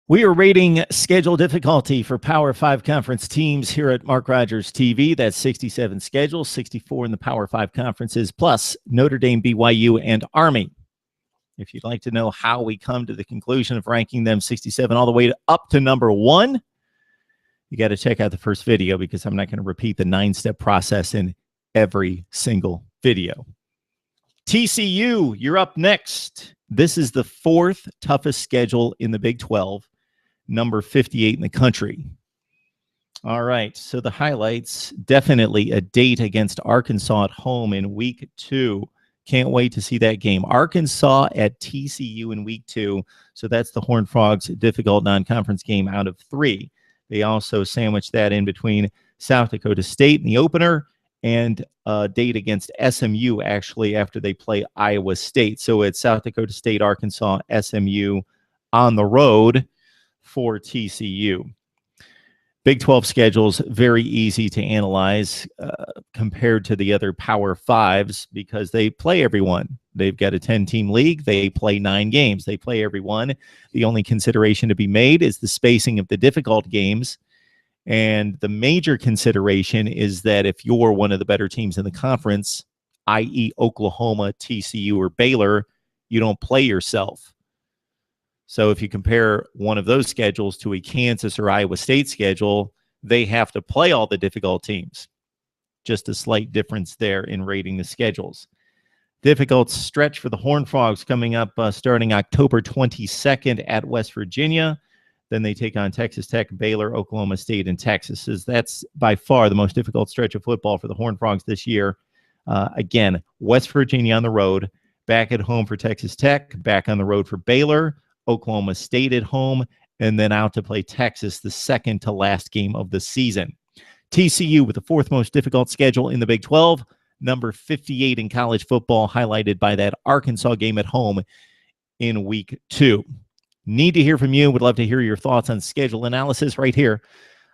We are rating schedule difficulty for Power 5 conference teams here at Mark Rogers TV. That's 67 schedules, 64 in the Power 5 conferences, plus Notre Dame, BYU, and Army. If you'd like to know how we come to the conclusion of ranking them 67 all the way up to number 1, you got to check out the first video because I'm not going to repeat the 9-step process in every single video. TCU, you're up next. This is the 4th toughest schedule in the Big 12. Number 58 in the country. All right, so the highlights, definitely a date against Arkansas at home in week 2. Can't wait to see that game. Arkansas at TCU in week 2. So that's the Horned Frogs' difficult non-conference game out of 3. They also sandwiched that in between South Dakota State in the opener and a date against SMU actually after they play Iowa State. So it's South Dakota State, Arkansas, SMU on the road for TCU. Big 12 schedules, very easy to analyze compared to the other Power 5s because they play everyone. They've got a 10-team league. They play 9 games. They play everyone. The only consideration to be made is the spacing of the difficult games. And the major consideration is that if you're one of the better teams in the conference, i.e. Oklahoma, TCU, or Baylor, you don't play yourself. So if you compare one of those schedules to a Kansas or Iowa State schedule, they have to play all the difficult teams. Just a slight difference there in rating the schedules. Difficult stretch for the Horned Frogs coming up starting October 22nd at West Virginia. Then they take on Texas Tech, Baylor, Oklahoma State, and Texas. That's by far the most difficult stretch of football for the Horned Frogs this year. Again, West Virginia on the road, back at home for Texas Tech, back on the road for Baylor, Oklahoma State at home, and then out to play Texas, the second to last game of the season. TCU with the 4th most difficult schedule in the Big 12, number 58 in college football, highlighted by that Arkansas game at home in week 2. Need to hear from you. Would love to hear your thoughts on schedule analysis right here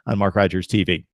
on Mark Rogers TV.